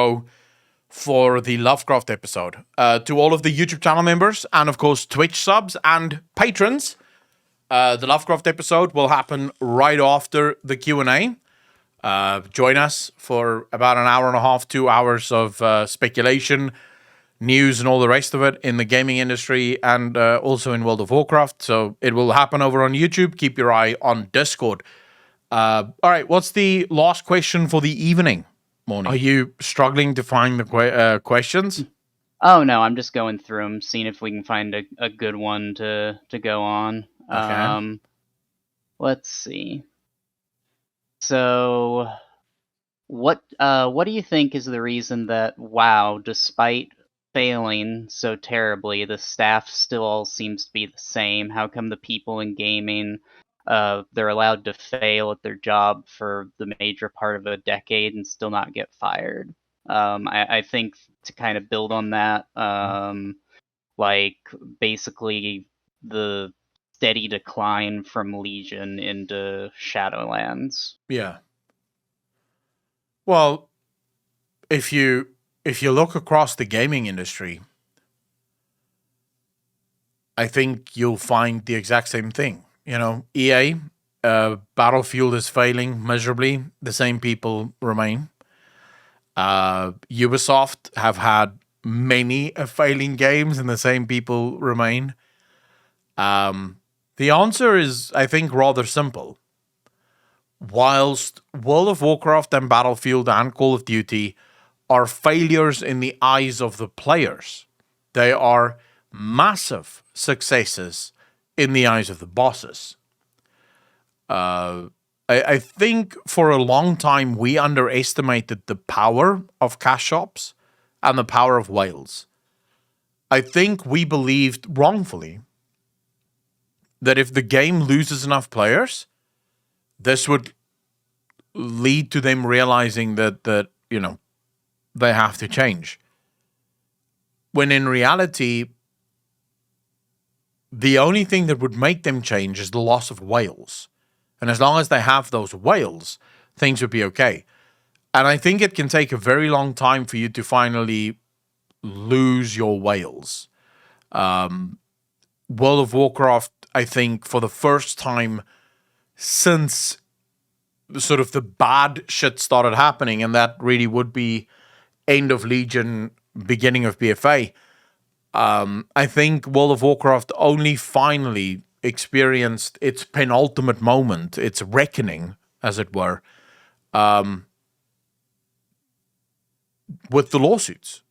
go for the Lovecraft episode. To all of the YouTube channel members and, of course, Twitch subs and patrons, the Lovecraft episode will happen right after the Q&A. Join us for about an hour and a half, 2 hours of speculation, news, and all the rest of it in the gaming industry and also in World of Warcraft. So it will happen over on YouTube. Keep your eye on Discord. All right, what's the last question for the evening? Morning. Are you struggling to find the questions? Oh, no, I'm just going through them, seeing if we can find a good one to go on. Okay. Let's see. So, what do you think is the reason that WoW, despite failing so terribly, the staff still all seems to be the same? How come the people in gaming, they're allowed to fail at their job for the major part of a decade and still not get fired? I think to kind of build on that, like basically the steady decline from Legion into Shadowlands. Yeah. Well, if you look across the gaming industry, I think you'll find the exact same thing. You know, EA, Battlefield is failing miserably. The same people remain. Ubisoft have had many failing games and the same people remain. The answer is, I think, rather simple. Whilst World of Warcraft and Battlefield and Call of Duty are failures in the eyes of the players, they are massive successes in the eyes of the bosses. I think for a long time we underestimated the power of cash shops and the power of whales. I think we believed wrongfully that if the game loses enough players, this would lead to them realizing that you know, they have to change. When in reality, the only thing that would make them change is the loss of whales. And as long as they have those whales, things would be okay. And I think it can take a very long time for you to finally lose your whales. World of Warcraft, I think, for the first time since sort of the bad shit started happening, and that really would be end of Legion, beginning of BFA, I think World of Warcraft only finally experienced its penultimate moment, its reckoning, as it were, with the lawsuits.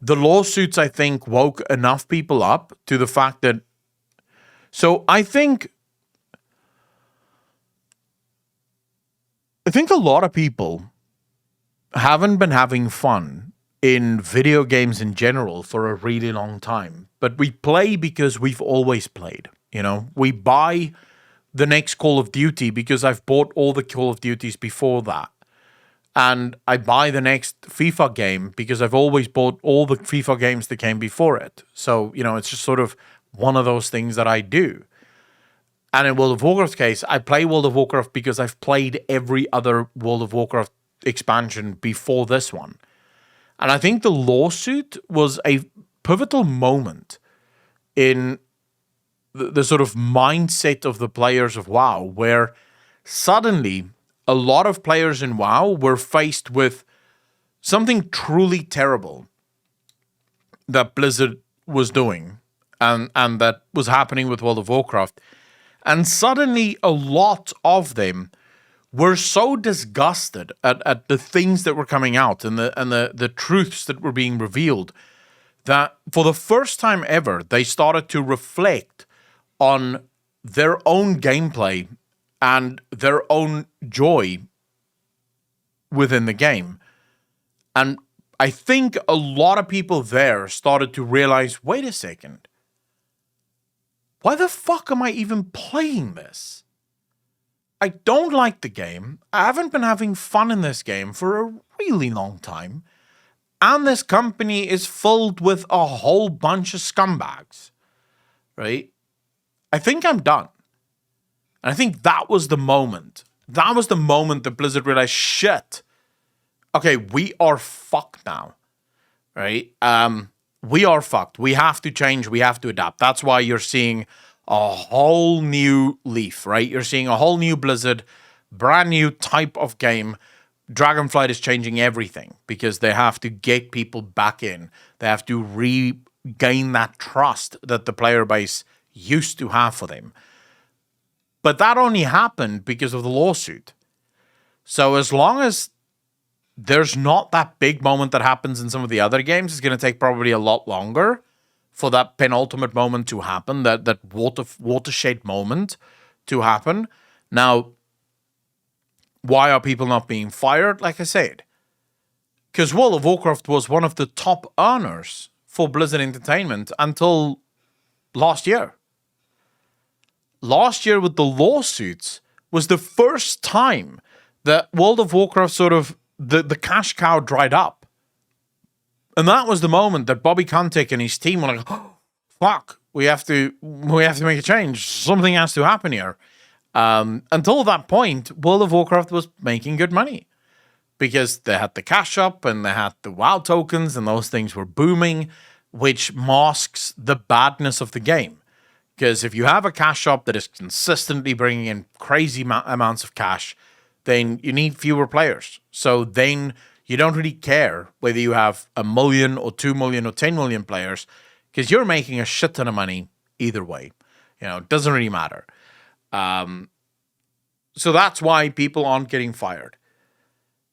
The lawsuits, I think, woke enough people up to the fact that... So I think a lot of people haven't been having fun in video games in general for a really long time. But we play because we've always played. You know, we buy the next Call of Duty because I've bought all the Call of Duties before that. And I buy the next FIFA game because I've always bought all the FIFA games that came before it. So, you know, it's just sort of one of those things that I do. And in World of Warcraft's case, I play World of Warcraft because I've played every other World of Warcraft expansion before this one. And I think the lawsuit was a pivotal moment in the sort of mindset of the players of WoW, where suddenly a lot of players in WoW were faced with something truly terrible that Blizzard was doing and that was happening with World of Warcraft. And suddenly a lot of them were so disgusted at the things that were coming out and the truths that were being revealed that for the first time ever, they started to reflect on their own gameplay and their own joy within the game. And I think a lot of people there started to realize, wait a second, why the fuck am I even playing this? I don't like the game. I haven't been having fun in this game for a really long time. And this company is filled with a whole bunch of scumbags. Right? I think I'm done. And I think that was the moment. That was the moment that Blizzard realized, shit, okay, we are fucked now, right? We are fucked. We have to change. We have to adapt. That's why you're seeing a whole new Leaf, right? You're seeing a whole new Blizzard, brand new type of game. Dragonflight is changing everything because they have to get people back in. They have to regain that trust that the player base used to have for them. But that only happened because of the lawsuit. So as long as there's not that big moment that happens in some of the other games, it's going to take probably a lot longer for that penultimate moment to happen, that watershed moment to happen. Now, why are people not being fired? Like I said, because World of Warcraft was one of the top earners for Blizzard Entertainment until last year. Last year with the lawsuits was the first time that World of Warcraft sort of, the cash cow dried up. And that was the moment that Bobby Kotick and his team were like, oh, fuck, we have to make a change. Something has to happen here. Until that point, World of Warcraft was making good money because they had the cash up and they had the WoW tokens and those things were booming, which masks the badness of the game. Because if you have a cash shop that is consistently bringing in crazy amounts of cash, then you need fewer players. So then you don't really care whether you have 1 million or 2 million or 10 million players, because you're making a shit ton of money either way. It doesn't really matter. So that's why people aren't getting fired,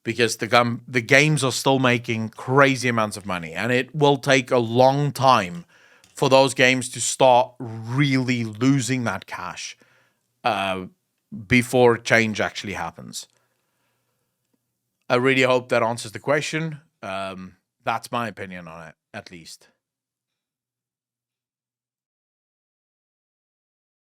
because the games are still making crazy amounts of money, and it will take a long time for those games to start really losing that cash before change actually happens. I really hope that answers the question. That's my opinion on it, at least.